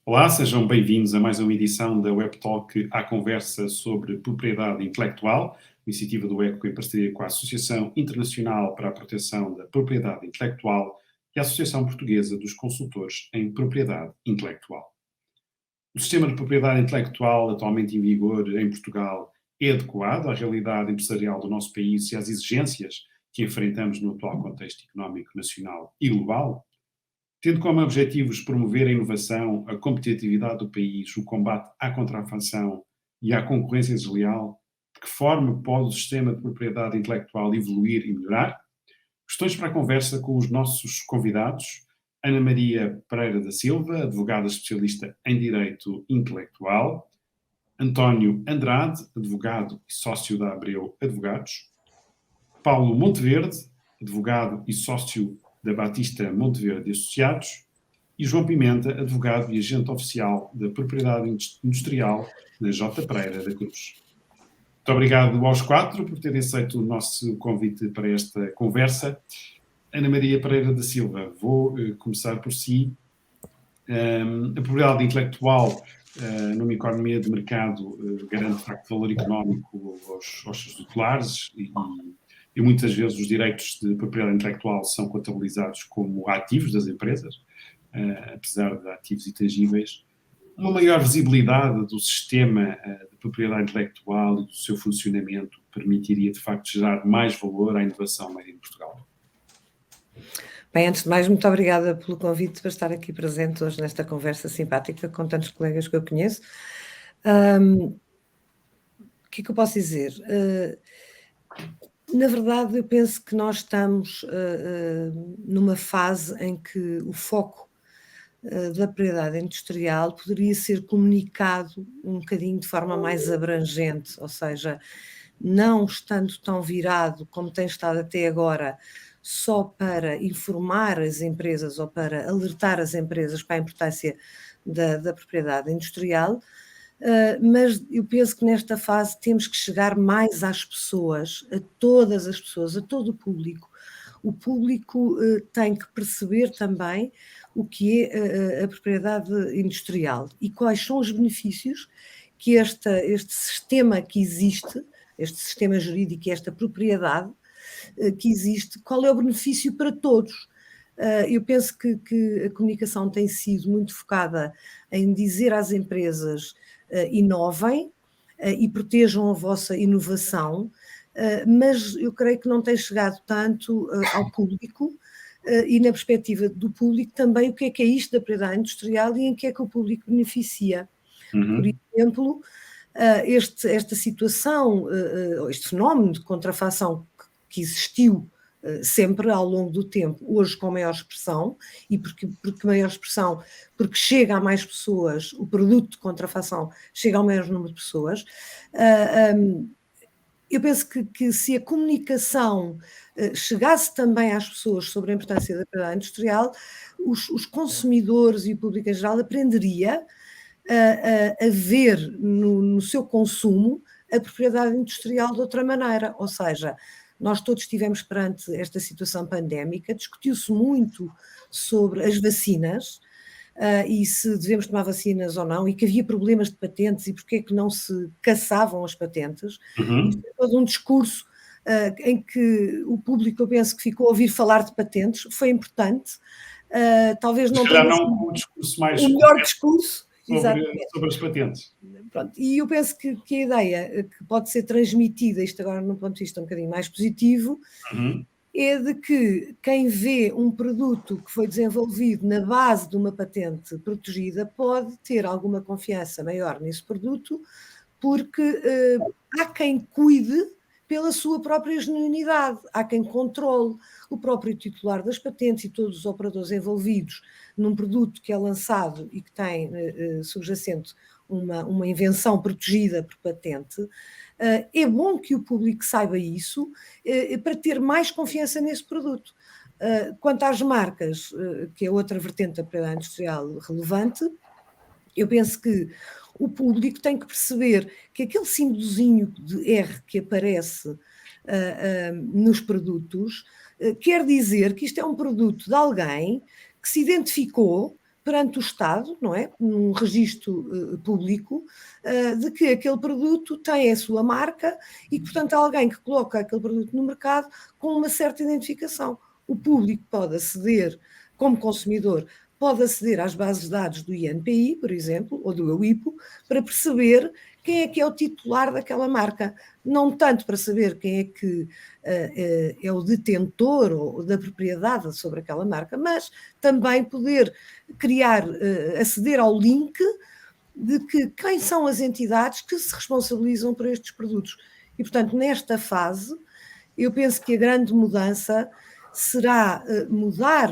Olá, sejam bem-vindos a mais uma edição da Web Talk à conversa sobre propriedade intelectual, iniciativa do ECO em parceria com a Associação Internacional para a Proteção da Propriedade Intelectual e a Associação Portuguesa dos Consultores em Propriedade Intelectual. O sistema de propriedade intelectual atualmente em vigor em Portugal é adequado à realidade empresarial do nosso país e às exigências que enfrentamos no atual contexto económico nacional e global? Tendo como objetivos promover a inovação, a competitividade do país, o combate à contrafação e à concorrência desleal, de que forma pode o sistema de propriedade intelectual evoluir e melhorar? Questões para a conversa com os nossos convidados: Ana Maria Pereira da Silva, advogada especialista em Direito Intelectual; António Andrade, advogado e sócio da Abreu Advogados; Paulo Monteverde, advogado e sócio da Batista Monteverde e Associados; e João Pimenta, advogado e agente oficial da Propriedade Industrial na J. Pereira da Cruz. Muito obrigado aos quatro por terem aceito o nosso convite para esta conversa. Ana Maria Pereira da Silva, vou começar por si. A propriedade intelectual numa economia de mercado garante, de facto, valor económico aos seus titulares e muitas vezes os direitos de propriedade intelectual são contabilizados como ativos das empresas, apesar de ativos intangíveis. Uma maior visibilidade do sistema de propriedade intelectual e do seu funcionamento permitiria, de facto, gerar mais valor à inovação média em Portugal. Bem, antes de mais, muito obrigada pelo convite para estar aqui presente hoje nesta conversa simpática com tantos colegas que eu conheço. O que é que eu posso dizer? Na verdade, eu penso que nós estamos numa fase em que o foco da propriedade industrial poderia ser comunicado um bocadinho de forma mais abrangente, ou seja, não estando tão virado como tem estado até agora só para informar as empresas ou para alertar as empresas para a importância da propriedade industrial, mas eu penso que nesta fase temos que chegar mais às pessoas, a todas as pessoas, a todo o público. O público tem que perceber também o que é a propriedade industrial e quais são os benefícios que este sistema que existe, este sistema jurídico e esta propriedade que existe, qual é o benefício para todos. Eu penso que a comunicação tem sido muito focada em dizer às empresas inovem e protejam a vossa inovação, mas eu creio que não tem chegado tanto ao público e na perspectiva do público também o que é isto da propriedade industrial e em que é que o público beneficia. Por exemplo, esta situação, este fenómeno de contrafação que existiu sempre ao longo do tempo, hoje com maior expressão, e porque maior expressão? Porque chega a mais pessoas, o produto de contrafação chega ao maior número de pessoas. Eu penso que se a comunicação chegasse também às pessoas sobre a importância da propriedade industrial, os consumidores e o público em geral aprenderia a ver no seu consumo a propriedade industrial de outra maneira, ou seja, nós todos estivemos perante esta situação pandémica, discutiu-se muito sobre as vacinas e se devemos tomar vacinas ou não, e que havia problemas de patentes e porque é que não se caçavam as patentes. Isto é todo um discurso em que o público, eu penso que ficou a ouvir falar de patentes, foi importante, talvez não tenha sido o discurso mais o melhor discurso, sobre as patentes. Pronto, e eu penso que a ideia que pode ser transmitida, isto agora num ponto de vista um bocadinho mais positivo, é de que quem vê um produto que foi desenvolvido na base de uma patente protegida pode ter alguma confiança maior nesse produto, porque há quem cuide pela sua própria genuinidade, há quem controle o próprio titular das patentes e todos os operadores envolvidos num produto que é lançado e que tem subjacente uma invenção protegida por patente. É bom que o público saiba isso para ter mais confiança nesse produto. Quanto às marcas, que é outra vertente da propriedade industrial relevante, eu penso que o público tem que perceber que aquele símbolozinho de R que aparece nos produtos quer dizer que isto é um produto de alguém que se identificou perante o Estado, não é? Num registro público, de que aquele produto tem a sua marca e que, portanto, há alguém que coloca aquele produto no mercado com uma certa identificação. O público pode aceder, como consumidor, pode aceder às bases de dados do INPI, por exemplo, ou do EUIPO, para perceber quem é o titular daquela marca. Não tanto para saber quem é que é o detentor ou da propriedade sobre aquela marca, mas também poder criar, aceder ao link de que quem são as entidades que se responsabilizam por estes produtos. E, portanto, nesta fase, eu penso que a grande mudança será mudar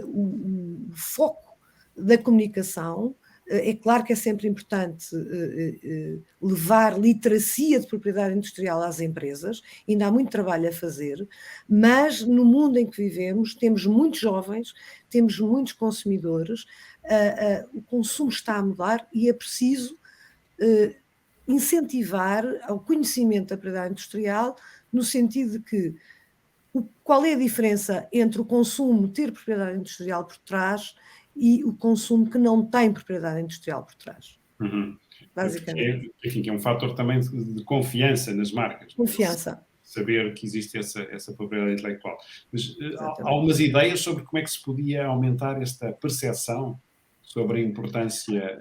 o foco da comunicação. É claro que é sempre importante levar literacia de propriedade industrial às empresas, ainda há muito trabalho a fazer, mas no mundo em que vivemos temos muitos jovens, temos muitos consumidores, o consumo está a mudar e é preciso incentivar ao conhecimento da propriedade industrial, no sentido de que qual é a diferença entre o consumo ter propriedade industrial por trás e o consumo que não tem propriedade industrial por trás. Basicamente. Enfim, que é um fator também de confiança nas marcas. Confiança. Saber que existe essa propriedade intelectual. Mas há algumas ideias sobre como é que se podia aumentar esta percepção sobre a importância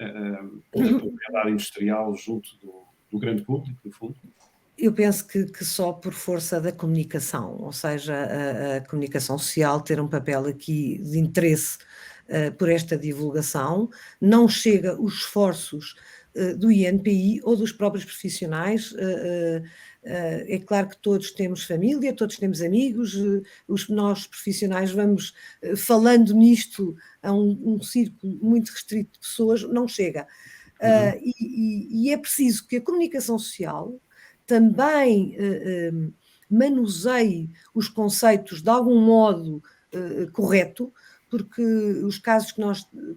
da propriedade industrial junto do grande público, no fundo? Eu penso que só por força da comunicação, ou seja, a comunicação social ter um papel aqui de interesse por esta divulgação, não chega os esforços do INPI ou dos próprios profissionais. É claro que todos temos família, todos temos amigos, nós profissionais vamos falando nisto a um círculo muito restrito de pessoas, não chega. E é preciso que a comunicação social também manuseie os conceitos de algum modo correto, porque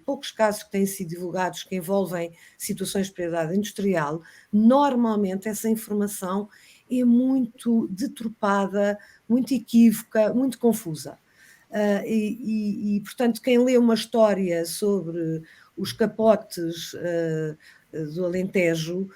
poucos casos que têm sido divulgados que envolvem situações de propriedade industrial, normalmente essa informação é muito deturpada, muito equívoca, muito confusa. Portanto, quem lê uma história sobre os capotes do Alentejo,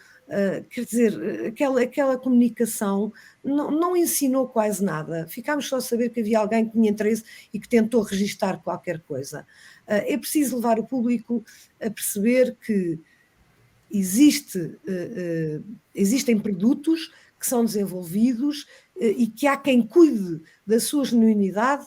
quer dizer, aquela comunicação não ensinou quase nada. Ficámos só a saber que havia alguém que tinha interesse e que tentou registar qualquer coisa. É preciso levar o público a perceber que existem produtos que são desenvolvidos e que há quem cuide da sua genuinidade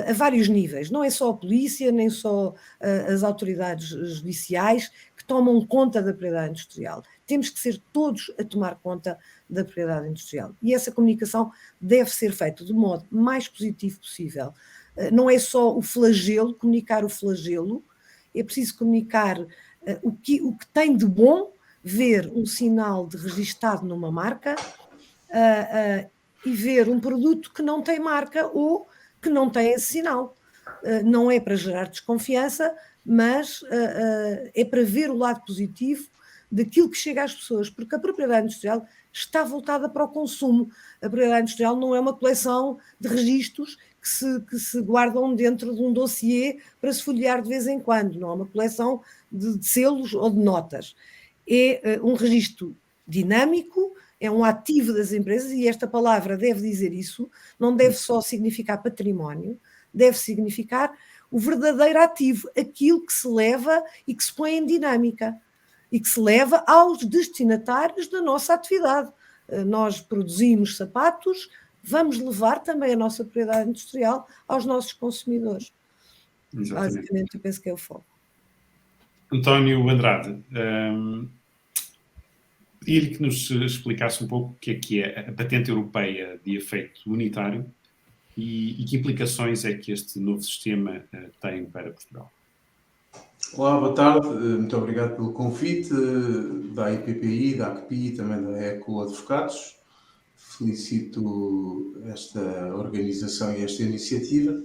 a vários níveis. Não é só a polícia, nem só as autoridades judiciais que tomam conta da propriedade industrial. Temos que ser todos a tomar conta da propriedade industrial. E essa comunicação deve ser feita do modo mais positivo possível. Não é só o flagelo, comunicar o flagelo, é preciso comunicar o que tem de bom, ver um sinal de registado numa marca e ver um produto que não tem marca ou que não tem esse sinal. Não é para gerar desconfiança, mas é para ver o lado positivo daquilo que chega às pessoas, porque a propriedade industrial está voltada para o consumo. A propriedade industrial não é uma coleção de registros que se guardam dentro de um dossiê para se folhear de vez em quando, não é uma coleção de selos ou de notas. É um registro dinâmico, é um ativo das empresas, e esta palavra deve dizer isso, não deve só significar património, deve significar o verdadeiro ativo, aquilo que se leva e que se põe em dinâmica e que se leva aos destinatários da nossa atividade. Nós produzimos sapatos, vamos levar também a nossa propriedade industrial aos nossos consumidores. Exatamente. Basicamente, eu penso que é o foco. António Andrade, pedi-lhe que nos explicasse um pouco o que é a patente europeia de efeito unitário e que implicações é que este novo sistema tem para Portugal. Olá, boa tarde. Muito obrigado pelo convite da IPPI, da ACPI e também da ECO Advogados. Felicito esta organização e esta iniciativa.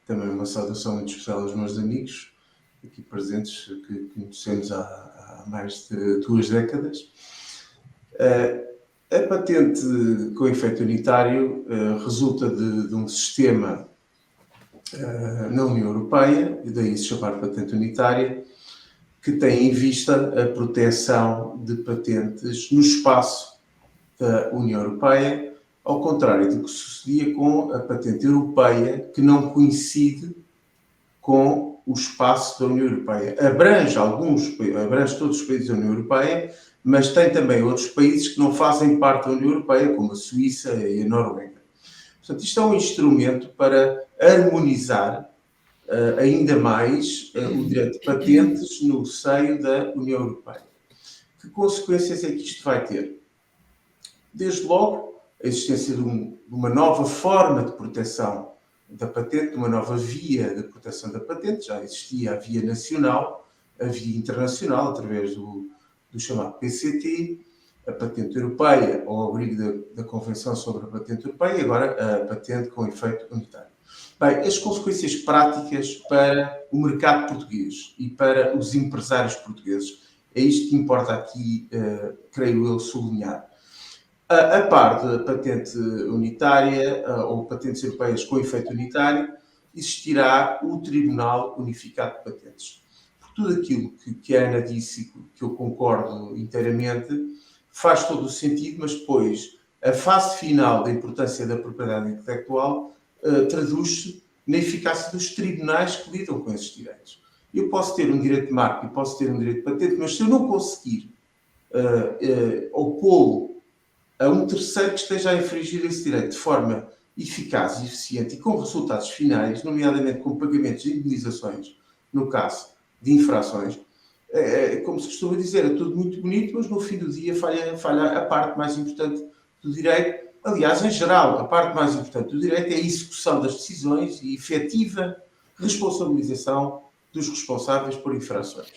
Também uma saudação muito especial aos meus amigos aqui presentes, que conhecemos há mais de 2 décadas. A patente com efeito unitário resulta de um sistema na União Europeia, e daí se chamar patente unitária, que tem em vista a proteção de patentes no espaço da União Europeia, ao contrário do que sucedia com a patente europeia, que não coincide com o espaço da União Europeia. Abrange todos os países da União Europeia, mas tem também outros países que não fazem parte da União Europeia, como a Suíça e a Noruega. Portanto, isto é um instrumento para harmonizar ainda mais o direito de patentes no seio da União Europeia. Que consequências é que isto vai ter? Desde logo, a existência de uma nova forma de proteção da patente, de uma nova via de proteção da patente. Já existia a via nacional, a via internacional, através do chamado PCT, a patente europeia, ou ao abrigo da Convenção sobre a Patente Europeia, e agora a patente com efeito unitário. Bem, as consequências práticas para o mercado português e para os empresários portugueses, é isto que importa aqui, creio eu, sublinhar. A par da patente unitária, ou patentes europeias com efeito unitário, existirá o Tribunal Unificado de Patentes. Por tudo aquilo que a Ana disse, que eu concordo inteiramente, faz todo o sentido, mas depois a fase final da importância da propriedade intelectual traduz-se na eficácia dos tribunais que lidam com esses direitos. Eu posso ter um direito de marca e posso ter um direito de patente, mas se eu não conseguir opô-lo a um terceiro que esteja a infringir esse direito de forma eficaz e eficiente e com resultados finais, nomeadamente com pagamentos de indemnizações, no caso de infrações, como se costuma dizer, é tudo muito bonito, mas no fim do dia falha a parte mais importante do direito. Aliás, em geral, a parte mais importante do direito é a execução das decisões e efetiva responsabilização dos responsáveis por infrações.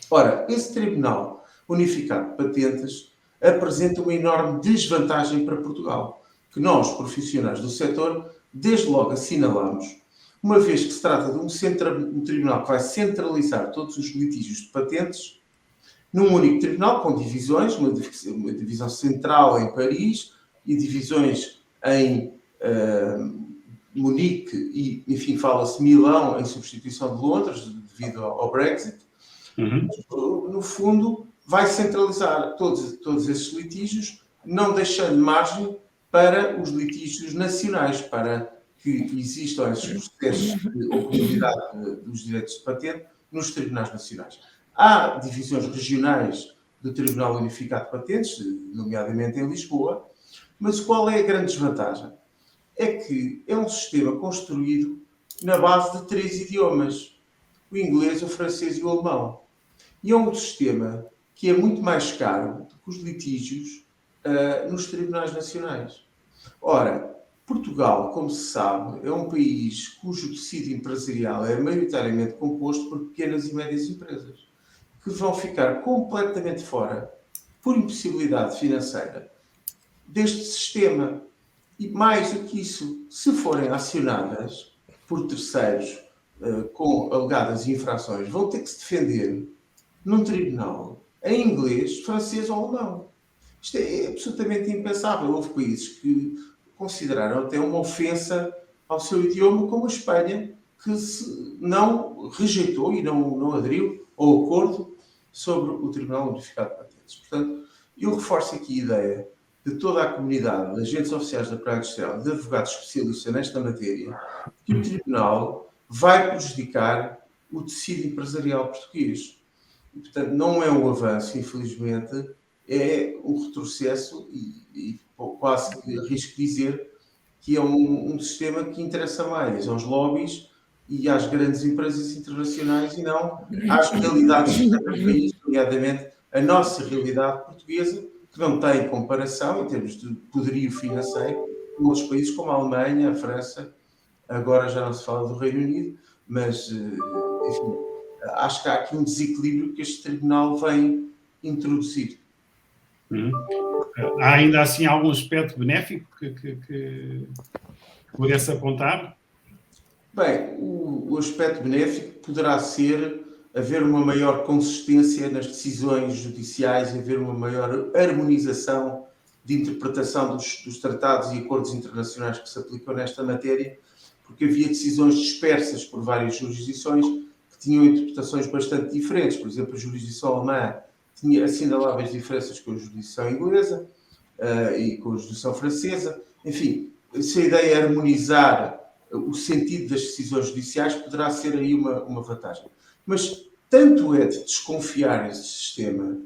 Ora, esse Tribunal Unificado de Patentes apresenta uma enorme desvantagem para Portugal, que nós, profissionais do setor, desde logo assinalamos, uma vez que se trata de um tribunal que vai centralizar todos os litígios de patentes num único tribunal, com divisões, uma divisão central em Paris e divisões em Munique e, enfim, fala-se Milão em substituição de Londres, devido ao Brexit. No fundo, vai centralizar todos esses litígios, não deixando margem para os litígios nacionais, para que existam esses processos de oportunidade dos direitos de patente nos tribunais nacionais. Há divisões regionais do Tribunal Unificado de Patentes, nomeadamente em Lisboa, mas qual é a grande desvantagem? É que é um sistema construído na base de 3 idiomas, o inglês, o francês e o alemão. E é um sistema que é muito mais caro do que os litígios nos tribunais nacionais. Ora, Portugal, como se sabe, é um país cujo tecido empresarial é maioritariamente composto por pequenas e médias empresas, que vão ficar completamente fora, por impossibilidade financeira, deste sistema. E mais do que isso, se forem acionadas por terceiros com alegadas infrações, vão ter que se defender num tribunal em inglês, francês ou alemão. Isto é absolutamente impensável. Houve países que consideraram até uma ofensa ao seu idioma, como a Espanha, que não rejeitou e não aderiu ao acordo sobre o Tribunal Unificado de Patentes. Portanto, eu reforço aqui a ideia de toda a comunidade de agentes oficiais da Praia Industrial, de advogados especialistas nesta matéria, que o Tribunal vai prejudicar o tecido empresarial português. E, portanto, não é um avanço, infelizmente, é um retrocesso e quase que arrisco dizer que é um sistema que interessa mais aos lobbies e às grandes empresas internacionais e não às realidades de cada país, nomeadamente a nossa realidade portuguesa, que não tem comparação em termos de poderio financeiro com outros países como a Alemanha, a França, agora já não se fala do Reino Unido, mas, enfim, acho que há aqui um desequilíbrio que este tribunal vem introduzir. Há ainda assim algum aspecto benéfico que pudesse apontar? Bem, o aspecto benéfico poderá ser haver uma maior consistência nas decisões judiciais, haver uma maior harmonização de interpretação dos tratados e acordos internacionais que se aplicam nesta matéria, porque havia decisões dispersas por várias jurisdições que tinham interpretações bastante diferentes. Por exemplo, a jurisdição alemã tinha assinaláveis diferenças com a jurisdição inglesa e com a jurisdição francesa. Enfim, se a ideia é harmonizar o sentido das decisões judiciais, poderá ser aí uma vantagem. Mas tanto é de desconfiar deste sistema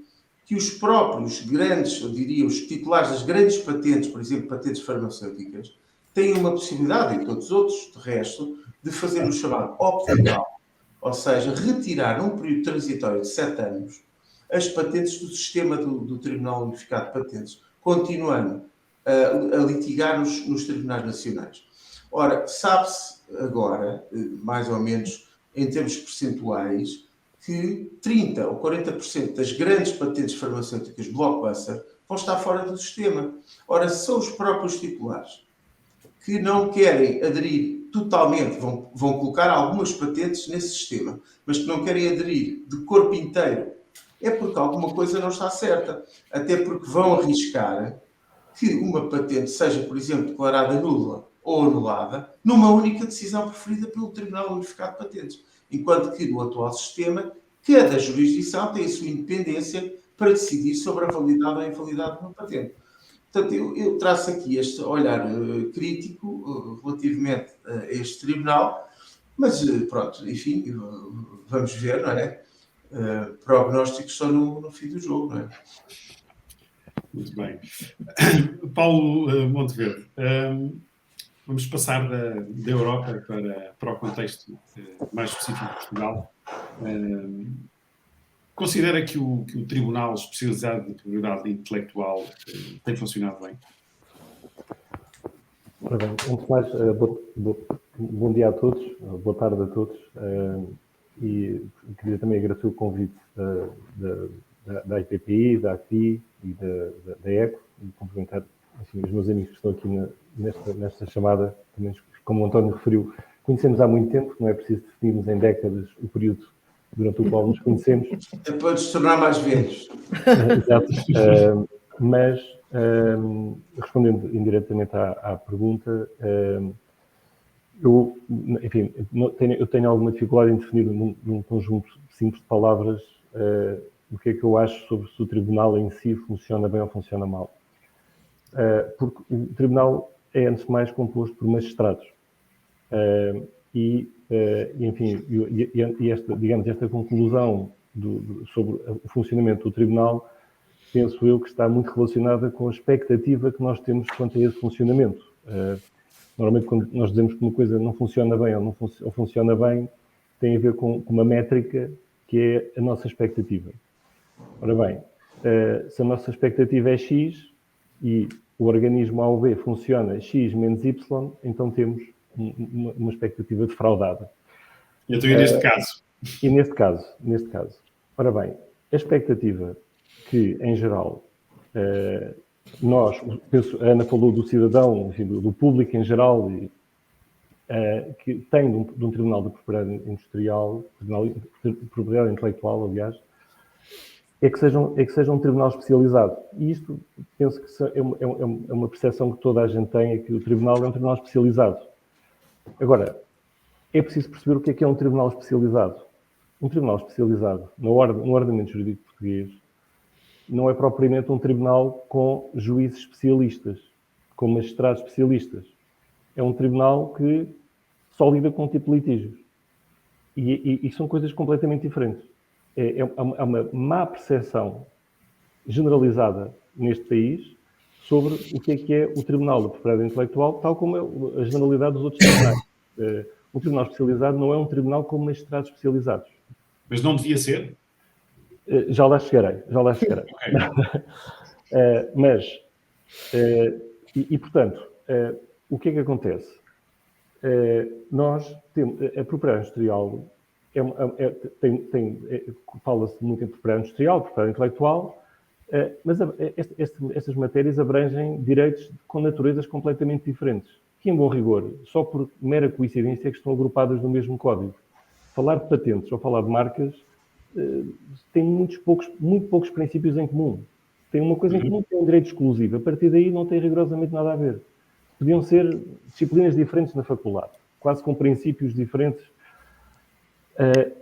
que os próprios grandes, eu diria, os titulares das grandes patentes, por exemplo, patentes farmacêuticas, têm uma possibilidade, e todos os outros, de resto, de fazer o chamado opt-out, ou seja, retirar num período transitório de 7 anos as patentes do sistema do Tribunal Unificado de Patentes, continuando a litigar nos tribunais nacionais. Ora, sabe-se agora, mais ou menos em termos percentuais, que 30% ou 40% das grandes patentes farmacêuticas blockbuster vão estar fora do sistema. Ora, são os próprios titulares que não querem aderir totalmente, vão colocar algumas patentes nesse sistema, mas que não querem aderir de corpo inteiro. É porque alguma coisa não está certa. Até porque vão arriscar que uma patente seja, por exemplo, declarada nula ou anulada numa única decisão preferida pelo Tribunal Unificado de Patentes. Enquanto que no atual sistema, cada jurisdição tem a sua independência para decidir sobre a validade ou a invalidade de uma patente. Portanto, eu traço aqui este olhar crítico relativamente a este tribunal, mas pronto, enfim, vamos ver, não é? Prognósticos só no fim do jogo, não é? Muito bem. Paulo Monteverde, vamos passar da Europa para o contexto mais específico de Portugal. Considera que o Tribunal Especializado de Propriedade Intelectual tem funcionado bem? Ora bem, antes de mais, bom dia a todos, boa tarde a todos, e queria também agradecer o convite da IPPI, da ACPI e da ECO, e cumprimentar os meus amigos que estão aqui nesta chamada, também, como o António referiu, conhecemos há muito tempo, não é preciso definirmos em décadas o período durante o qual nos conhecemos. É para nos tornar mais velhos. Exato. Mas, respondendo indiretamente à pergunta, eu tenho alguma dificuldade em definir num conjunto simples de palavras o que é que eu acho sobre se o tribunal em si funciona bem ou funciona mal. Porque o tribunal é, antes de mais, composto por magistrados. Esta conclusão sobre o funcionamento do tribunal, penso eu que está muito relacionada com a expectativa que nós temos quanto a esse funcionamento. Normalmente, quando nós dizemos que uma coisa não funciona bem ou funciona bem, tem a ver com uma métrica que é a nossa expectativa. Ora bem, se a nossa expectativa é X e o organismo A ou B funciona X menos Y, então temos uma expectativa defraudada. Então, e neste caso? E neste caso. Ora bem, a expectativa que, em geral, a Ana falou do cidadão, enfim, do público em geral, que tem de um tribunal de propriedade industrial, de propriedade intelectual, aliás, é que seja um tribunal especializado. E isto, penso que é uma percepção que toda a gente tem, é que o tribunal é um tribunal especializado. Agora, é preciso perceber o que é um tribunal especializado. Um tribunal especializado, no ordenamento jurídico português, não é propriamente um tribunal com juízes especialistas, com magistrados especialistas. É um tribunal que só lida com um tipo de litígios. E são coisas completamente diferentes. Há uma má percepção generalizada neste país sobre o que é o Tribunal da Propriedade Intelectual, tal como é a generalidade dos outros tribunais. Um tribunal especializado não é um tribunal com magistrados especializados. Mas não devia ser? Já lá chegarei. Okay. Portanto, o que é que acontece? Nós temos a propriedade industrial, fala-se muito em propriedade industrial, propriedade intelectual, mas estas matérias abrangem direitos com naturezas completamente diferentes, que, em bom rigor, só por mera coincidência é que estão agrupadas no mesmo código. Falar de patentes ou falar de marcas tem muito poucos princípios em comum. Tem uma coisa em comum, que é um direito exclusivo. A partir daí não tem rigorosamente nada a ver. Podiam ser disciplinas diferentes na faculdade. quase com princípios diferentes.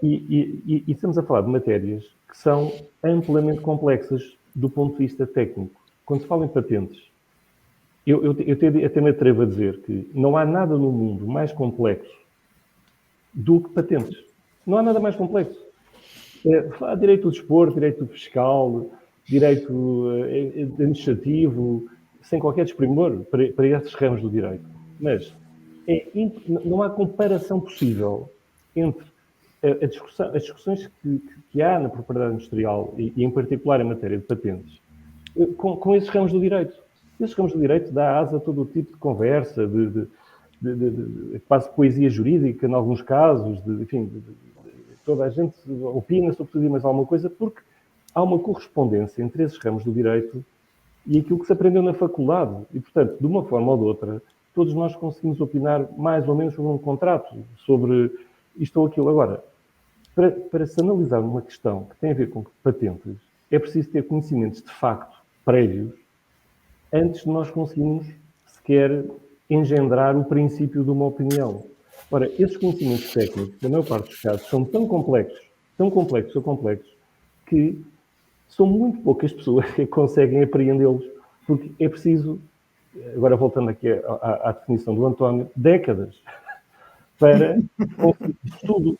E estamos a falar de matérias que são amplamente complexas do ponto de vista técnico. Quando se fala em patentes, eu até me atrevo a dizer que não há nada no mundo mais complexo do que patentes. Não há nada mais complexo. Há direito do desporto, direito fiscal, direito administrativo, sem qualquer desprimor para esses ramos do direito. Mas não há comparação possível entre as discussões que há na propriedade industrial e em particular em matéria de patentes com esses ramos do direito. Esses ramos do direito dá asa a todo o tipo de conversa, de quase poesia jurídica, em alguns casos, enfim, toda a gente opina sobre tudo e mais alguma coisa, porque há uma correspondência entre esses ramos do direito e aquilo que se aprendeu na faculdade. E, portanto, de uma forma ou de outra, todos nós conseguimos opinar mais ou menos sobre um contrato, sobre isto ou aquilo. Agora, para se analisar uma questão que tem a ver com patentes, é preciso ter conhecimentos de facto prévios antes de nós conseguirmos sequer engendrar o princípio de uma opinião. Ora, esses conhecimentos técnicos, na maior parte dos casos, são tão complexos, que são muito poucas pessoas que conseguem apreendê-los, porque é preciso, agora voltando aqui à definição do António, décadas para estudo,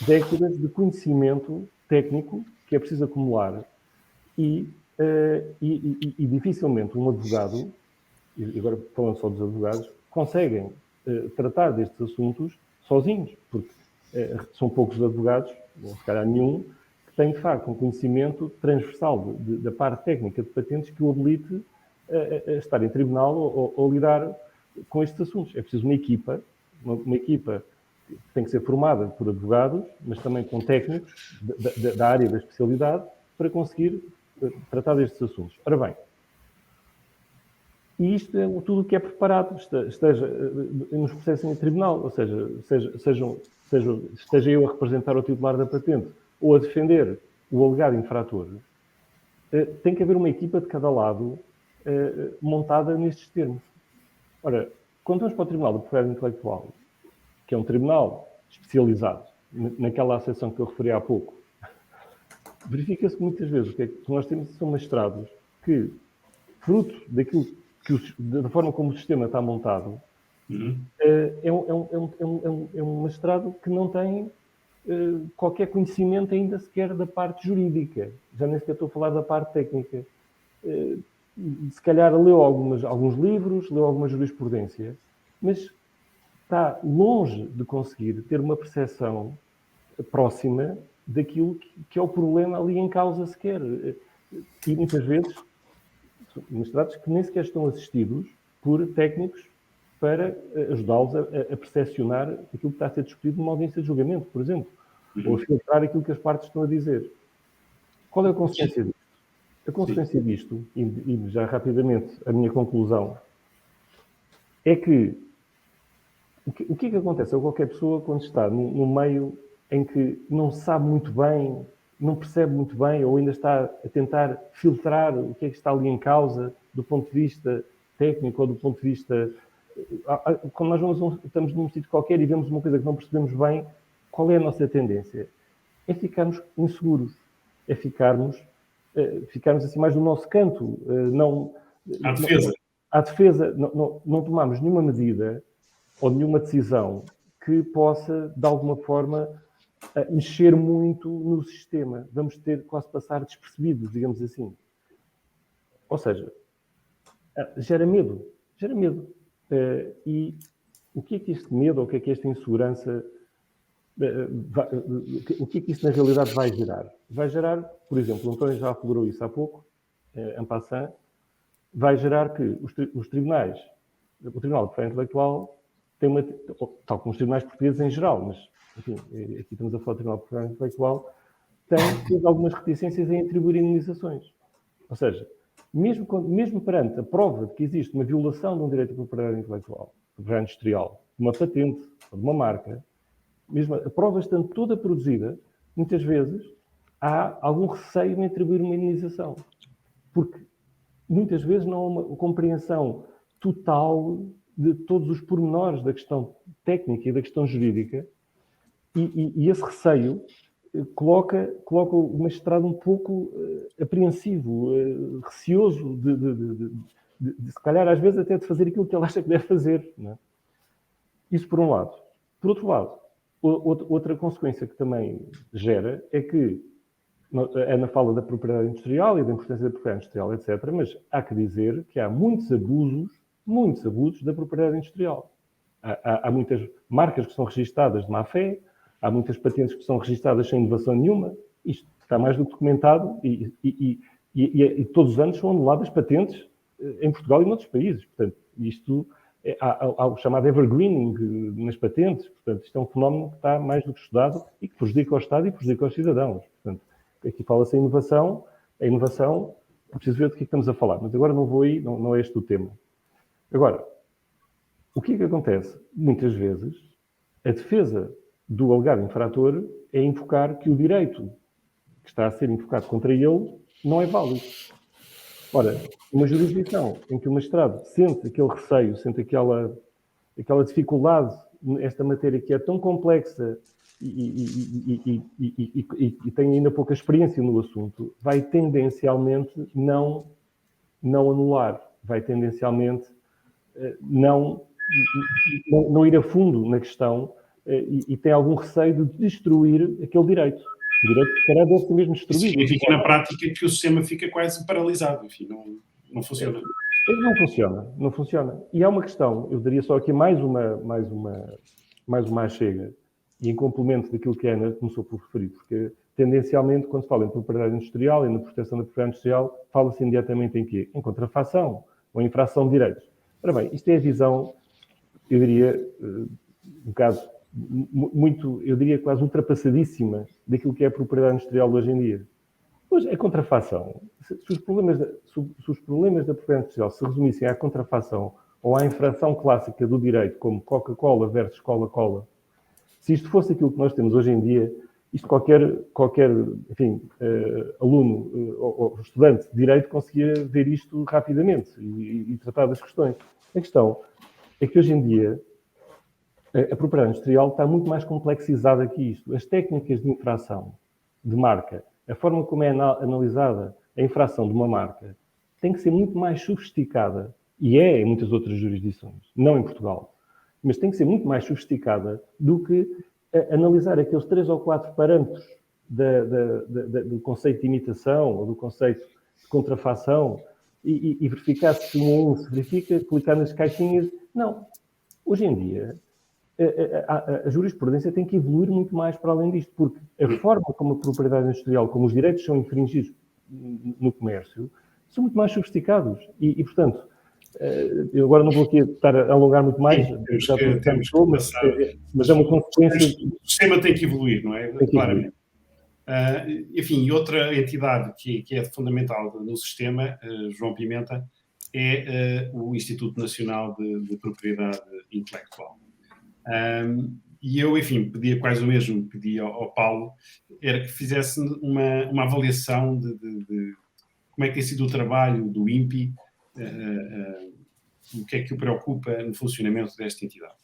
décadas de conhecimento técnico que é preciso acumular e dificilmente um advogado, e agora falando só dos advogados, conseguem tratar destes assuntos sozinhos, porque são poucos os advogados, ou se calhar nenhum, que tem de facto um conhecimento transversal da parte técnica de patentes que o habilite a estar em tribunal ou lidar com estes assuntos. É preciso uma equipa que tem que ser formada por advogados, mas também com técnicos da área da especialidade para conseguir tratar destes assuntos. Ora bem, e isto é tudo o que é preparado, esteja nos processos em tribunal, ou seja, esteja eu a representar o titular da patente ou a defender o alegado infrator, tem que haver uma equipa de cada lado montada nestes termos. Ora, quando vamos para o Tribunal da Propriedade Intelectual, que é um tribunal especializado naquela acessão que eu referi há pouco, verifica-se que muitas vezes o que é que nós temos são magistrados que, fruto daquilo da forma como o sistema está montado, é um magistrado que não tem qualquer conhecimento ainda sequer da parte jurídica. Já nem sequer estou a falar da parte técnica. Se calhar leu alguns livros, leu alguma jurisprudência, mas está longe de conseguir ter uma percepção próxima daquilo que é o problema ali em causa sequer. E muitas vezes magistrados que nem sequer estão assistidos por técnicos para ajudá-los a percepcionar aquilo que está a ser discutido numa audiência de julgamento, por exemplo, ou a filtrar aquilo que as partes estão a dizer. Qual é a consequência disto? A consequência disto, e já rapidamente a minha conclusão, é que o que é que acontece a qualquer pessoa quando está num meio em que não sabe muito bem, não percebe muito bem, ou ainda está a tentar filtrar o que é que está ali em causa do ponto de vista técnico ou do ponto de vista... Quando nós estamos num sítio qualquer e vemos uma coisa que não percebemos bem, qual é a nossa tendência? É ficarmos inseguros, é ficarmos assim mais no nosso canto, à defesa, não tomamos nenhuma medida ou nenhuma decisão que possa, de alguma forma, mexer muito no sistema. Vamos ter quase passar despercebidos, digamos assim. Ou seja, gera medo. E o que é que este medo, ou o que é que esta insegurança, o que é que isso na realidade vai gerar? Vai gerar, por exemplo, o António já aflorou isso há pouco, en passant, vai gerar que os tribunais, o Tribunal de Propriedade Intelectual, tem tal como os tribunais portugueses em geral, mas, enfim, aqui estamos a falar do Tribunal de Propriedade Intelectual, tem algumas reticências em atribuir indenizações. Ou seja, mesmo perante a prova de que existe uma violação de um direito de propriedade intelectual, de propriedade industrial, de uma patente ou de uma marca, mesmo a prova estando toda produzida, muitas vezes há algum receio em atribuir uma indenização. Porque muitas vezes não há uma compreensão total de todos os pormenores da questão técnica e da questão jurídica, e esse receio coloca o magistrado um pouco apreensivo, receoso de se calhar às vezes até de fazer aquilo que ele acha que deve fazer. Não é? Isso por um lado. Por outro lado, outra consequência que também gera é que a Ana fala da propriedade industrial e da importância da propriedade industrial, etc., mas há que dizer que há muitos abusos da propriedade industrial. Há muitas marcas que são registadas de má fé, há muitas patentes que são registadas sem inovação nenhuma. Isto está mais do que documentado e todos os anos são anuladas patentes em Portugal e noutros países. Portanto, isto há o chamado evergreening nas patentes. Portanto, isto é um fenómeno que está mais do que estudado e que prejudica o Estado e prejudica os cidadãos. Portanto, aqui fala-se em inovação. A inovação, é preciso ver do que estamos a falar, mas agora não vou aí, não é este o tema. Agora, o que é que acontece? Muitas vezes, a defesa do alegado infrator é invocar que o direito que está a ser invocado contra ele não é válido. Ora, uma jurisdição em que o magistrado sente aquele receio, sente aquela dificuldade nesta matéria que é tão complexa e tem ainda pouca experiência no assunto, vai tendencialmente não anular, vai tendencialmente não ir a fundo na questão e tem algum receio de destruir aquele direito. O direito que calhar deve ser mesmo destruído. Isso significa na prática que o sistema fica quase paralisado, enfim, não funciona. Não funciona. E há uma questão, eu daria só aqui mais uma achega, e em complemento daquilo que a Ana começou por referir, porque tendencialmente, quando se fala em propriedade industrial e na proteção da propriedade industrial, fala-se imediatamente em quê? Em contrafação ou em infração de direitos. Ora bem, isto é a visão, eu diria, um caso muito, eu diria quase ultrapassadíssima daquilo que é a propriedade industrial hoje em dia. Pois a contrafação, se os problemas da propriedade industrial se resumissem à contrafação ou à infração clássica do direito, como Coca-Cola versus Cola-Cola, se isto fosse aquilo que nós temos hoje em dia, isto qualquer enfim, aluno ou estudante de direito conseguia ver isto rapidamente e tratar das questões. A questão é que hoje em dia a propriedade industrial está muito mais complexizada que isto. As técnicas de infração de marca, a forma como é analisada a infração de uma marca, tem que ser muito mais sofisticada, e é em muitas outras jurisdições, não em Portugal, mas tem que ser muito mais sofisticada do que analisar aqueles 3 ou 4 parâmetros do conceito de imitação ou do conceito de contrafação e verificar se se verifica, clicar nas caixinhas. Não. Hoje em dia, a jurisprudência tem que evoluir muito mais para além disto, porque a forma como a propriedade industrial, como os direitos são infringidos no comércio, são muito mais sofisticados. E portanto, eu agora não vou aqui estar a alongar muito mais, mas é uma consequência. O sistema tem que evoluir, não é? Claramente. Enfim, e outra entidade que é fundamental no sistema, João Pimenta, é o Instituto Nacional de Propriedade Intelectual. E eu, enfim, pedia quase o mesmo, pedia ao Paulo, era que fizesse uma avaliação de como é que tem sido o trabalho do INPI, o que é que o preocupa no funcionamento desta entidade.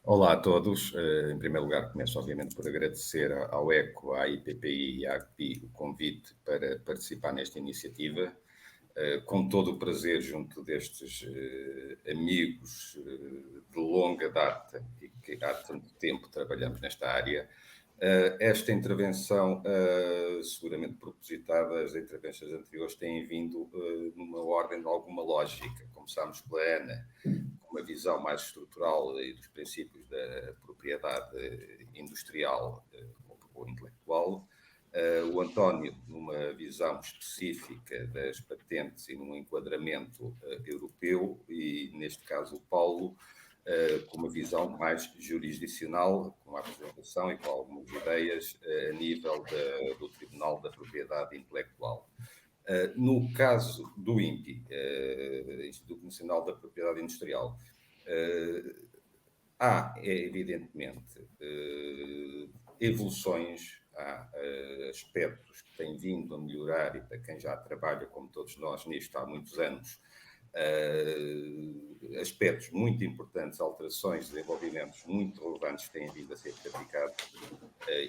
Olá a todos. Em primeiro lugar, começo obviamente por agradecer ao ECO, à IPPI e à ACPI o convite para participar nesta iniciativa. Com todo o prazer junto destes amigos de longa data e que há tanto tempo trabalhamos nesta área. Esta intervenção, seguramente propositada, as intervenções anteriores têm vindo numa ordem de alguma lógica. Começámos pela Ana, com uma visão mais estrutural e dos princípios da propriedade industrial ou intelectual. O António, numa visão específica das patentes e num enquadramento europeu, e neste caso o Paulo, com uma visão mais jurisdicional, com a apresentação e com algumas ideias a nível do Tribunal da Propriedade Intelectual. No caso do INPI, Instituto Nacional da Propriedade Industrial, há, evidentemente, evoluções, há aspectos que têm vindo a melhorar e para quem já trabalha, como todos nós, nisto há muitos anos, aspectos muito importantes, alterações, desenvolvimentos muito relevantes têm vindo a ser praticados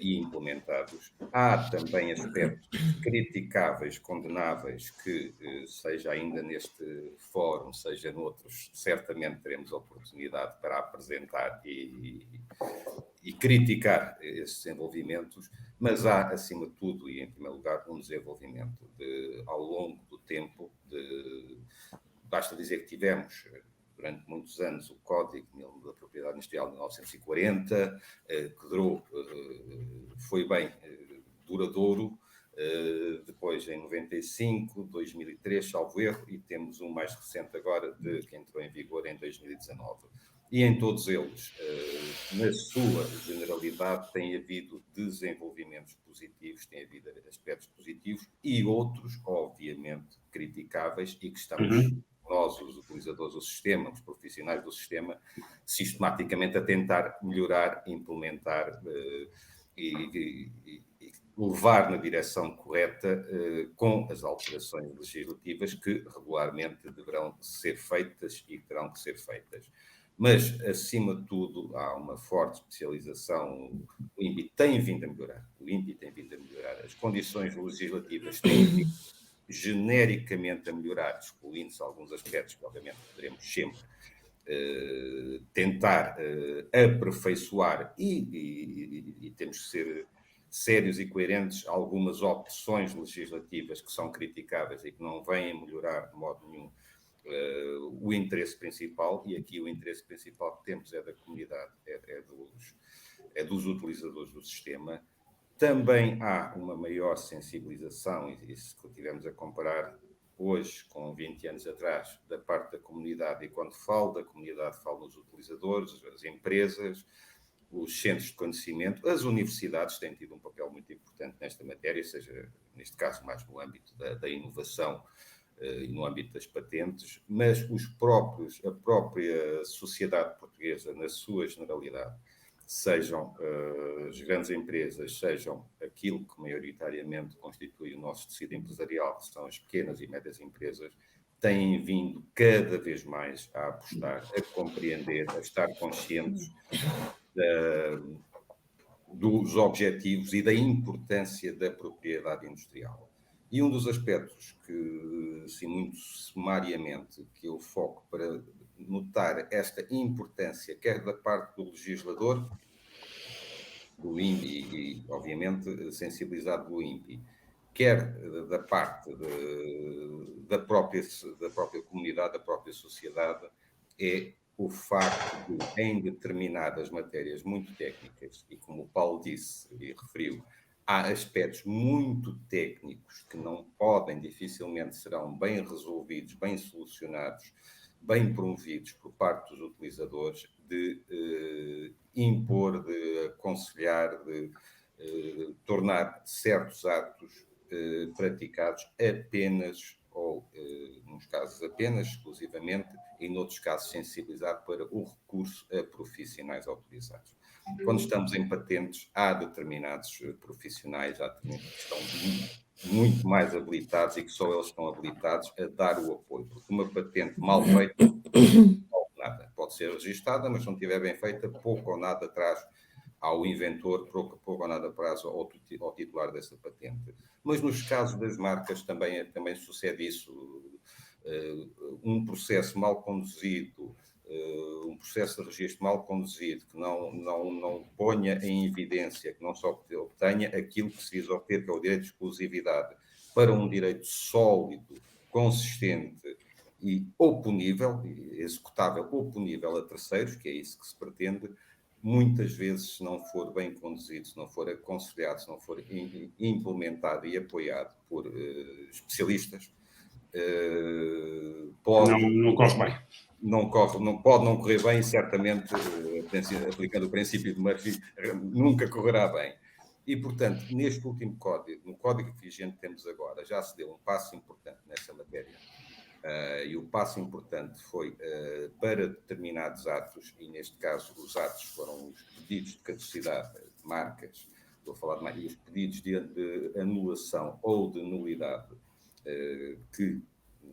e implementados. Há também aspectos criticáveis, condenáveis, que, seja ainda neste fórum, seja noutros, certamente teremos a oportunidade para apresentar e criticar esses desenvolvimentos, mas há, acima de tudo, e em primeiro lugar, um desenvolvimento ao longo do tempo. Basta dizer que tivemos, durante muitos anos, o Código da Propriedade Industrial de 1940, que durou, foi bem duradouro. Depois, em 95, 2003, salvo erro, e temos um mais recente agora, que entrou em vigor em 2019. E em todos eles, na sua generalidade, tem havido desenvolvimentos positivos, tem havido aspectos positivos e outros, obviamente, criticáveis, e que estamos nós, os utilizadores do sistema, os profissionais do sistema, sistematicamente a tentar melhorar, implementar e levar na direção correta com as alterações legislativas que regularmente deverão ser feitas e terão que ser feitas. Mas, acima de tudo, há uma forte especialização. O INPI tem vindo a melhorar. As condições legislativas têm vindo genericamente a melhorar, excluindo-se alguns aspectos que, obviamente, poderemos sempre tentar aperfeiçoar e temos que ser sérios e coerentes. Algumas opções legislativas que são criticáveis e que não vêm a melhorar de modo nenhum o interesse principal, e aqui o interesse principal que temos é da comunidade, é dos utilizadores do sistema. Também há uma maior sensibilização, e se estivermos a comparar hoje com 20 anos atrás, da parte da comunidade, e quando falo da comunidade, falo nos utilizadores, as empresas, os centros de conhecimento, as universidades têm tido um papel muito importante nesta matéria, seja, neste caso, mais no âmbito da inovação e no âmbito das patentes, mas a própria sociedade portuguesa, na sua generalidade, sejam as grandes empresas, sejam aquilo que maioritariamente constitui o nosso tecido empresarial, que são as pequenas e médias empresas, têm vindo cada vez mais a apostar, a compreender, a estar conscientes dos objetivos e da importância da propriedade industrial. E um dos aspectos que, assim, muito sumariamente, que eu foco para notar esta importância, quer da parte do legislador, do INPI, e, obviamente, sensibilizado do INPI, quer da parte da própria comunidade, da própria sociedade, é o facto de, em determinadas matérias muito técnicas, e como o Paulo disse e referiu, há aspectos muito técnicos que não podem, dificilmente serão bem resolvidos, bem solucionados, bem promovidos por parte dos utilizadores, de impor, de aconselhar, de tornar certos atos praticados apenas, ou, nos casos apenas, exclusivamente, e noutros casos sensibilizar para o recurso a profissionais autorizados. Quando estamos em patentes, há determinados profissionais, que estão muito mais habilitados e que só eles estão habilitados a dar o apoio, porque uma patente mal feita não vale nada. Pode ser registada, mas se não estiver bem feita, pouco ou nada traz ao inventor, pouco ou nada traz ao titular dessa patente. Mas nos casos das marcas também sucede isso. Um processo mal conduzido, um processo de registro mal conduzido, que não ponha em evidência, que não só obtenha aquilo que se visa obter, que é o direito de exclusividade, para um direito sólido, consistente e oponível, executável, oponível a terceiros, que é isso que se pretende. Muitas vezes, se não for bem conduzido, se não for aconselhado, se não for implementado e apoiado por especialistas, não corre bem. Pode não correr bem, e certamente, aplicando o princípio de Murphy, nunca correrá bem. E, portanto, neste último código, no código vigente que temos agora, já se deu um passo importante nessa matéria. E o passo importante foi para determinados atos, e neste caso os atos foram os pedidos de caducidade de marcas, estou a falar de marcas, os pedidos de anulação ou de nulidade, que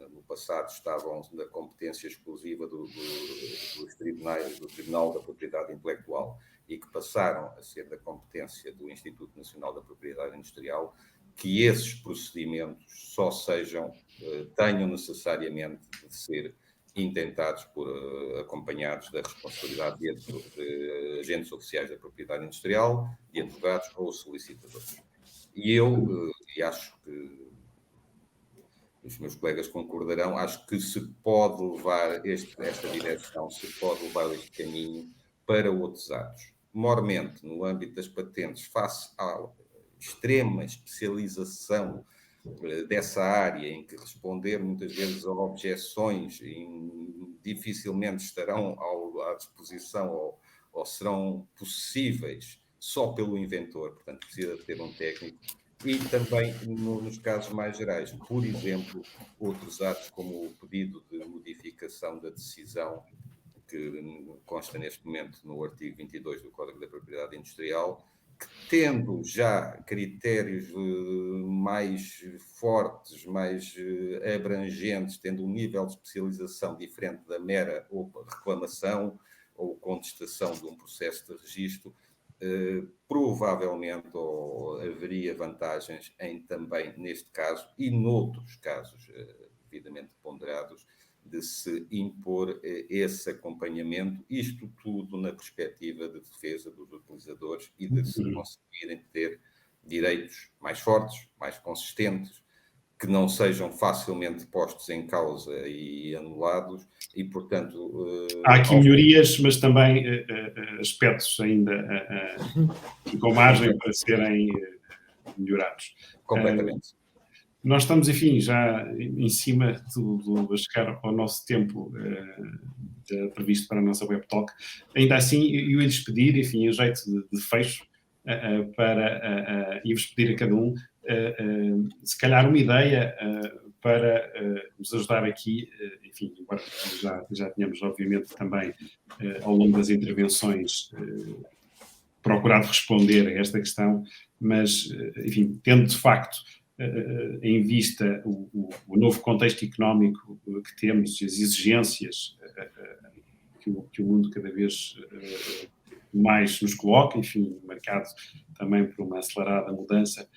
no passado estavam na competência exclusiva dos tribunais, do Tribunal da Propriedade Intelectual, e que passaram a ser da competência do Instituto Nacional da Propriedade Industrial, que esses procedimentos só tenham necessariamente de ser intentados acompanhados da responsabilidade de agentes oficiais da propriedade industrial, de advogados ou solicitadores. E acho que os meus colegas concordarão, acho que se pode levar esta direção, se pode levar este caminho para outros atos. Mormente, no âmbito das patentes, face à extrema especialização dessa área, em que responder muitas vezes a objeções dificilmente estarão à disposição ou serão possíveis só pelo inventor, portanto precisa ter um técnico. E também nos casos mais gerais, por exemplo, outros atos como o pedido de modificação da decisão, que consta neste momento no artigo 22 do Código da Propriedade Industrial, que tendo já critérios mais fortes, mais abrangentes, tendo um nível de especialização diferente da mera reclamação ou contestação de um processo de registro, provavelmente haveria vantagens em também, neste caso, e noutros casos devidamente ponderados, de se impor esse acompanhamento, isto tudo na perspectiva de defesa dos utilizadores e de se conseguirem ter direitos mais fortes, mais consistentes, que não sejam facilmente postos em causa e anulados, e, portanto... Há aqui melhorias, mas também aspectos ainda com margem para serem melhorados. Completamente. Nós estamos, enfim, já em cima a chegar ao nosso tempo previsto para a nossa Web Talk. Ainda assim, eu ia-lhes pedir, enfim, a jeito de fecho, ia-vos pedir a cada um, se calhar uma ideia para nos ajudar aqui, enfim, embora já tenhamos, obviamente, também, ao longo das intervenções, procurado responder a esta questão, mas, enfim, tendo de facto em vista o novo contexto económico que temos, as exigências que o mundo cada vez mais nos coloca, enfim, marcado também por uma acelerada mudança,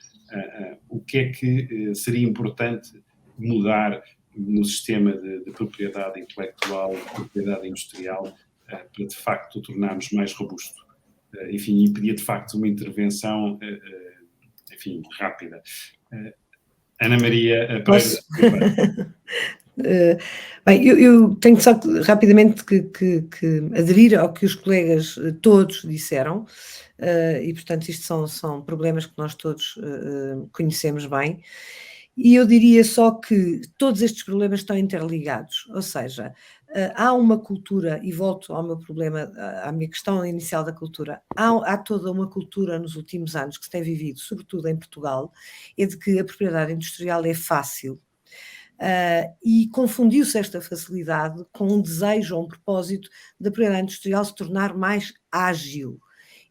o que é que seria importante mudar no sistema de propriedade intelectual, de propriedade industrial, para de facto o tornarmos mais robusto? Enfim, e pedia de facto uma intervenção, enfim, rápida. Ana Maria Pereira. Bem, eu tenho só rapidamente que aderir ao que os colegas todos disseram, e portanto isto são problemas que nós todos conhecemos bem, e eu diria só que todos estes problemas estão interligados, ou seja, há uma cultura, e volto ao meu problema, à minha questão inicial da cultura, há toda uma cultura nos últimos anos que se tem vivido, sobretudo em Portugal, é de que a propriedade industrial é fácil, e confundiu-se esta facilidade com um desejo ou um propósito da propriedade industrial se tornar mais ágil.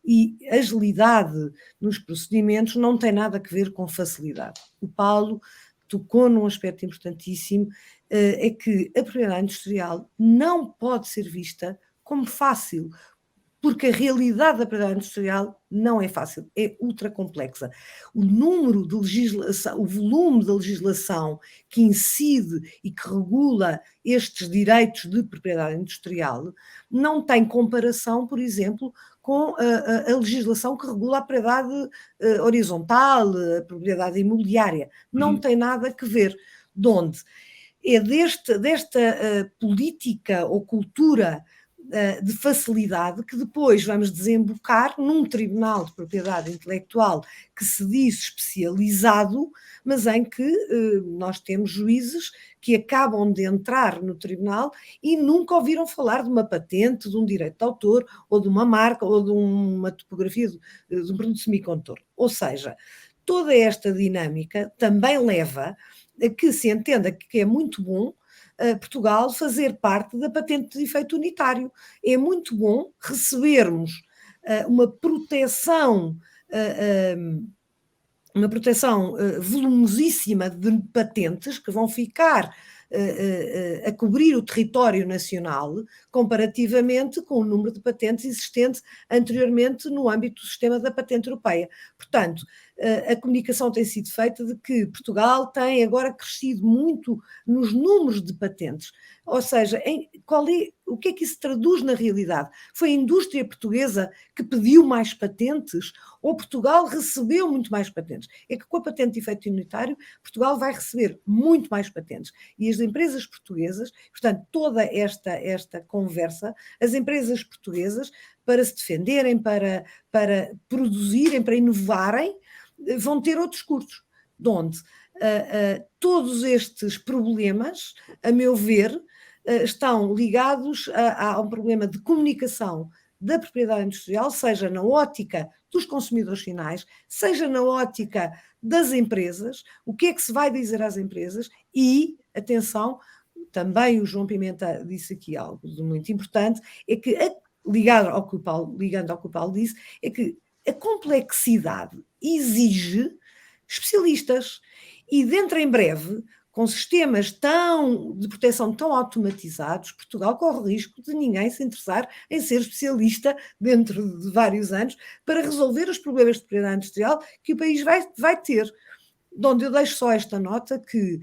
E agilidade nos procedimentos não tem nada a ver com facilidade. O Paulo tocou num aspecto importantíssimo, é que a propriedade industrial não pode ser vista como fácil, porque a realidade da propriedade industrial não é fácil, é ultra complexa. O número de legislação, o volume da legislação que incide e que regula estes direitos de propriedade industrial não tem comparação, por exemplo, com a legislação que regula a propriedade horizontal, a propriedade imobiliária. Não tem nada a ver. De onde? É desta política ou cultura de facilidade que depois vamos desembocar num tribunal de propriedade intelectual que se diz especializado, mas em que nós temos juízes que acabam de entrar no tribunal e nunca ouviram falar de uma patente, de um direito de autor, ou de uma marca, ou de uma topografia de um produto semicondutor. Ou seja, toda esta dinâmica também leva a que se entenda que é muito bom Portugal fazer parte da patente de efeito unitário. É muito bom recebermos uma proteção voluminosíssima de patentes que vão ficar a cobrir o território nacional, comparativamente com o número de patentes existente anteriormente no âmbito do sistema da patente europeia. Portanto, a comunicação tem sido feita de que Portugal tem agora crescido muito nos números de patentes. Ou seja, o que é que isso traduz na realidade? Foi a indústria portuguesa que pediu mais patentes ou Portugal recebeu muito mais patentes? É que com a patente de efeito unitário, Portugal vai receber muito mais patentes. E as empresas portuguesas, portanto, toda esta conversa, as empresas portuguesas, para se defenderem, para produzirem, para inovarem, vão ter outros custos, de onde todos estes problemas, a meu ver, estão ligados a um problema de comunicação da propriedade industrial, seja na ótica dos consumidores finais, seja na ótica das empresas, o que é que se vai dizer às empresas e, atenção, também o João Pimenta disse aqui algo de muito importante, é que, ligando ao que o Paulo disse, é que a complexidade exige especialistas e dentro em breve, com sistemas de proteção tão automatizados, Portugal corre o risco de ninguém se interessar em ser especialista dentro de vários anos para resolver os problemas de propriedade industrial que o país vai ter. De onde eu deixo só esta nota que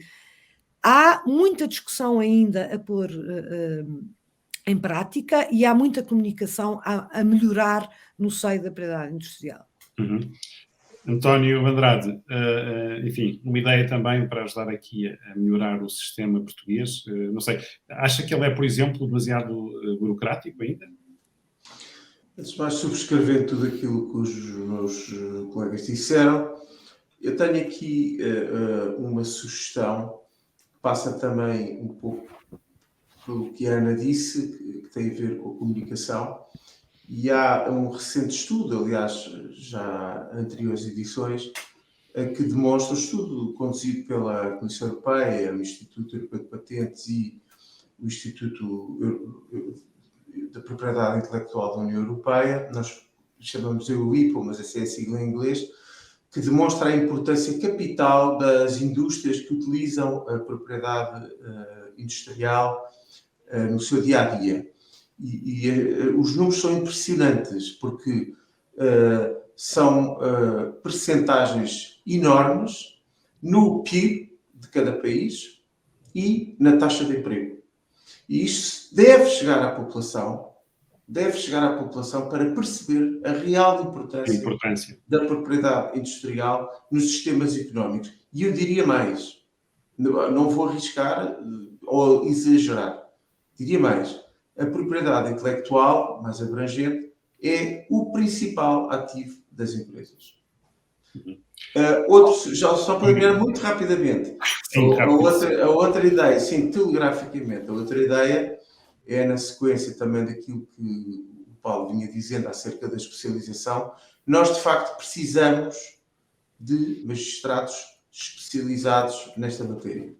há muita discussão ainda a pôr em prática e há muita comunicação a melhorar no seio da propriedade industrial. António Andrade, enfim, uma ideia também para ajudar aqui a melhorar o sistema português, não sei, acha que ele é, por exemplo, demasiado burocrático ainda? Antes de mais, subscrever tudo aquilo que os meus colegas disseram, eu tenho aqui uma sugestão que passa também um pouco pelo que a Ana disse, que tem a ver com a comunicação. E há um recente estudo, aliás, já anteriores edições, que demonstra, um estudo conduzido pela Comissão Europeia, o Instituto Europeu de Patentes e o Instituto da Propriedade Intelectual da União Europeia, nós chamamos de EUIPO, mas essa é a sigla em inglês, que demonstra a importância capital das indústrias que utilizam a propriedade industrial no seu dia-a-dia. E os números são impressionantes, porque são percentagens enormes no PIB de cada país e na taxa de emprego. E isto deve chegar à população para perceber a real importância da propriedade industrial nos sistemas económicos. E eu diria mais, não vou arriscar ou exagerar, diria mais, a propriedade intelectual, mais abrangente, é o principal ativo das empresas. Já só para ver muito rapidamente, a outra ideia, sim, telegraficamente, a outra ideia é na sequência também daquilo que o Paulo vinha dizendo acerca da especialização. Nós, de facto, precisamos de magistrados especializados nesta matéria,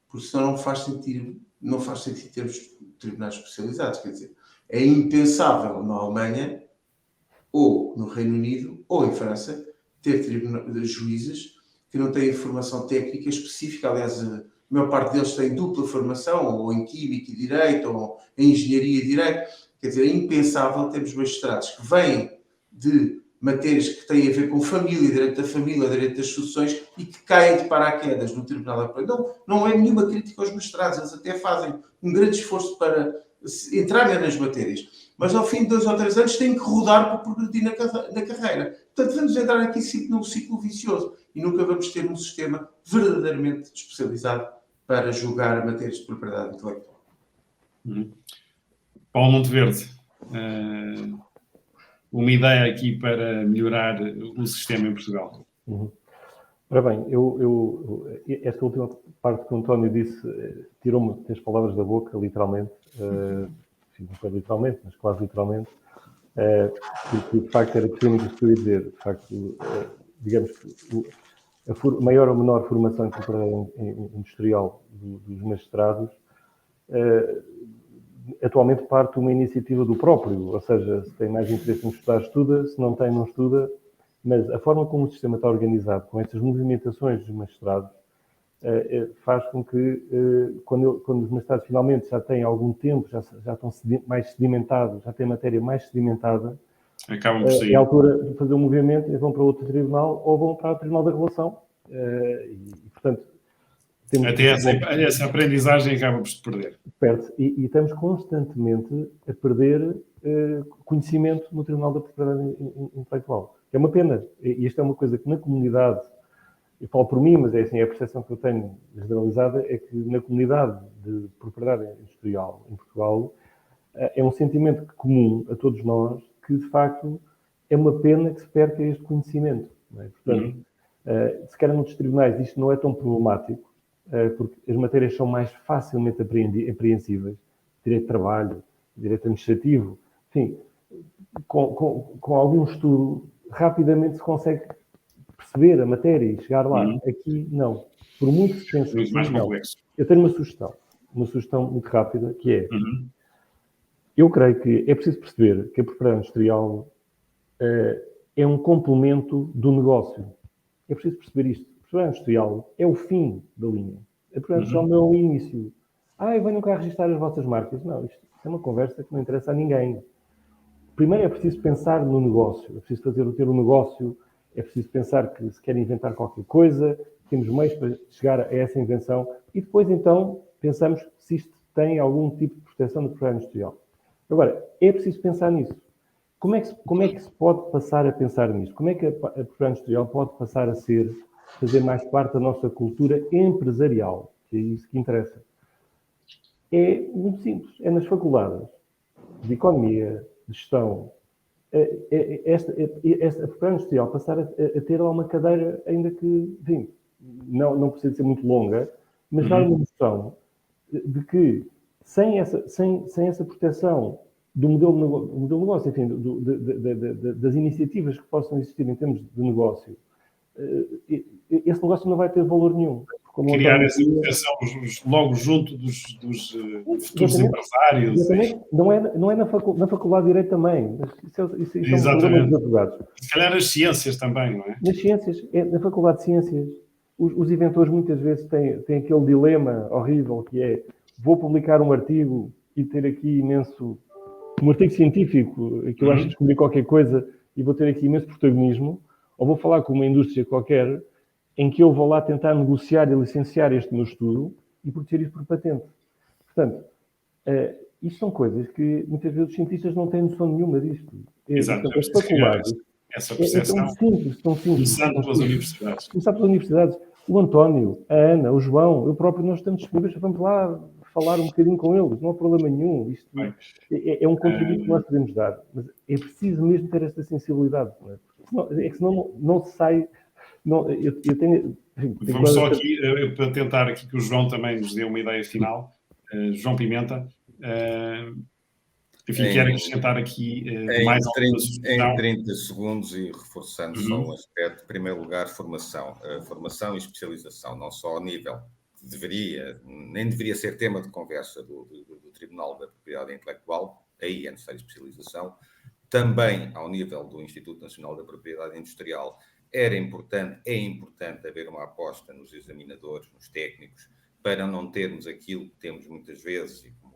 porque senão não faz sentido termos tribunais especializados. Quer dizer, é impensável na Alemanha, ou no Reino Unido, ou em França, ter juízes que não têm formação técnica específica. Aliás, a maior parte deles tem dupla formação, ou em Química e Direito, ou em Engenharia e Direito. Quer dizer, é impensável termos magistrados que vêm de matérias que têm a ver com família, direito da família, direito das sucessões, e que caem de paraquedas no Tribunal Europeu. Não é nenhuma crítica aos magistrados, eles até fazem um grande esforço para entrarem nas matérias. Mas ao fim de 2 ou 3 anos têm que rodar para progredir na carreira. Portanto, vamos entrar aqui num ciclo vicioso e nunca vamos ter um sistema verdadeiramente especializado para julgar matérias de propriedade intelectual. Paulo Monteverde, uma ideia aqui para melhorar o sistema em Portugal. Ora bem, esta última parte que o António disse tirou-me as palavras da boca, literalmente. Não foi literalmente, mas quase literalmente. Porque, de facto, era precisamente isso que eu ia dizer. De facto, digamos que a maior ou menor formação industrial dos magistrados atualmente parte de uma iniciativa do próprio, ou seja, se tem mais interesse em estudar, estuda, se não tem, não estuda, mas a forma como o sistema está organizado, com estas movimentações dos magistrados, faz com que, quando os universidades finalmente já têm algum tempo, já estão mais sedimentados, já têm matéria mais sedimentada, acabam por sair. É a altura de fazer um movimento e vão para outro tribunal ou vão para o Tribunal da Relação. E portanto, até essa aprendizagem acaba por se perder. E estamos constantemente a perder conhecimento no Tribunal da Propriedade Intelectual. É uma pena. E isto é uma coisa que na comunidade, eu falo por mim, mas é assim, a percepção que eu tenho generalizada é que na comunidade de propriedade industrial em Portugal é um sentimento comum a todos nós que, de facto, é uma pena que se perca este conhecimento. Não é? Portanto, se calhar noutros tribunais isto não é tão problemático, porque as matérias são mais facilmente apreensíveis. Direito de trabalho, direito administrativo, enfim, com algum estudo, rapidamente se consegue perceber a matéria e chegar lá. Aqui, não. Por muito que se pense muito mais complexo. Eu tenho uma sugestão muito rápida, que é, eu creio que é preciso perceber que a propriedade industrial é um complemento do negócio. É preciso perceber isto. A propriedade industrial é o fim da linha. A propriedade industrial não é o início. Venham cá registrar as vossas marcas. Não, isto é uma conversa que não interessa a ninguém. Primeiro é preciso pensar no negócio. É preciso ter um negócio. É preciso pensar que se quer inventar qualquer coisa, temos meios para chegar a essa invenção. E depois, então, pensamos se isto tem algum tipo de proteção da propriedade industrial. Agora, é preciso pensar nisso. Como é que se pode passar a pensar nisto? Como é que a propriedade industrial pode passar a fazer mais parte da nossa cultura empresarial? Que é isso que interessa. É muito simples. É nas faculdades de economia, de gestão. A propriedade industrial passar a ter lá uma cadeira, ainda que, enfim, não precisa ser muito longa, mas dar uma noção de que sem essa proteção do modelo de negócio, enfim, das iniciativas que possam existir em termos de negócio, esse negócio não vai ter valor nenhum. Criar essa proteção logo junto dos futuros empresários. Exatamente. Não é na Faculdade de Direito também. Isso é um problema dos advogados. Se calhar as ciências também, não é? Nas ciências, na Faculdade de Ciências, os inventores muitas vezes têm aquele dilema horrível que é: vou publicar um artigo e ter aqui um artigo científico, que eu acho que descobri qualquer coisa e vou ter aqui imenso protagonismo, ou vou falar com uma indústria qualquer em que eu vou lá tentar negociar e licenciar este meu estudo e proteger isto por patente. Portanto, isto são coisas que muitas vezes os cientistas não têm noção nenhuma disto. Exato. As faculdades essa percepção tão simples. Começando pelas universidades. Começar pelas universidades. O António, a Ana, o João, eu próprio, nós estamos disponíveis, vamos lá falar um bocadinho com eles, não há problema nenhum. Isto é um contributo que nós podemos dar, mas é preciso mesmo ter esta sensibilidade, não é? Senão não se sai. Não, eu tenho. Vamos só aqui, para tentar aqui que o João também nos dê uma ideia final. João Pimenta, enfim, quer acrescentar aqui mais alguma sugestão? Em 30 segundos e reforçando só um aspecto. Em primeiro lugar, formação. Formação e especialização, não só ao nível que nem deveria ser tema de conversa do Tribunal da Propriedade Intelectual, aí é necessária especialização. Também ao nível do Instituto Nacional da Propriedade Industrial, é importante haver uma aposta nos examinadores, nos técnicos, para não termos aquilo que temos muitas vezes, e como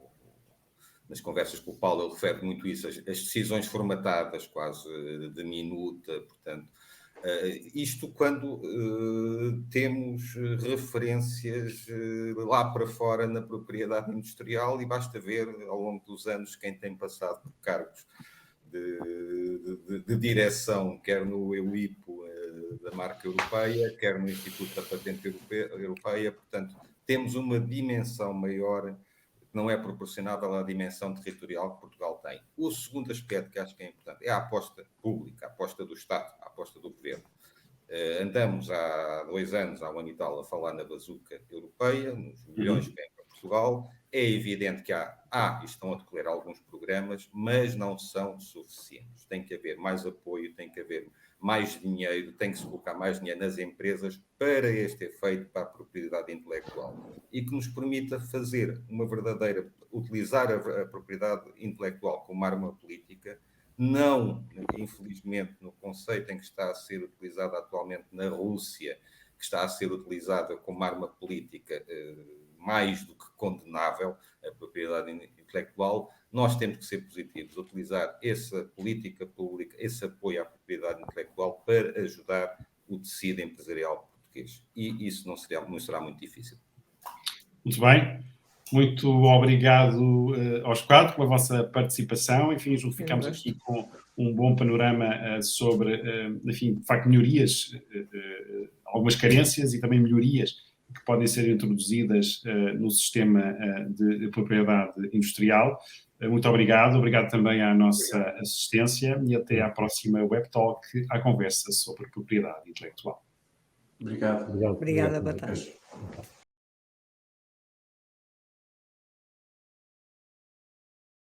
nas conversas com o Paulo ele refere muito isso, as decisões formatadas quase de minuta, portanto, isto quando temos referências lá para fora na propriedade industrial, e basta ver ao longo dos anos quem tem passado por cargos de direção, quer no EUIPO da marca europeia, quer no Instituto da Patente Europeia. Portanto, temos uma dimensão maior que não é proporcionável à dimensão territorial que Portugal tem. O segundo aspecto que acho que é importante é a aposta pública, a aposta do Estado, a aposta do Governo. Andamos há 2 anos, há um ano e tal, a falar na bazuca europeia, nos milhões que vêm para Portugal. É evidente que estão a decorrer alguns programas, mas não são suficientes. Tem que haver mais apoio, tem que haver mais dinheiro, tem que se colocar mais dinheiro nas empresas para este efeito, para a propriedade intelectual. E que nos permita utilizar a propriedade intelectual como arma política, não, infelizmente, no conceito em que está a ser utilizada atualmente na Rússia, que está a ser utilizada como arma política mais do que condenável, a propriedade intelectual. Nós temos que ser positivos, utilizar essa política pública, esse apoio à propriedade intelectual para ajudar o tecido empresarial português. E isso não será muito difícil. Muito bem. Muito obrigado aos quatro pela vossa participação. Enfim, ficamos aqui com um bom panorama sobre, enfim, de facto, melhorias, algumas carências e também melhorias que podem ser introduzidas no sistema de propriedade industrial. Muito obrigado. Obrigado também à nossa assistência e até à próxima Web Talk, à conversa sobre propriedade intelectual. Obrigado. Obrigada, boa tarde.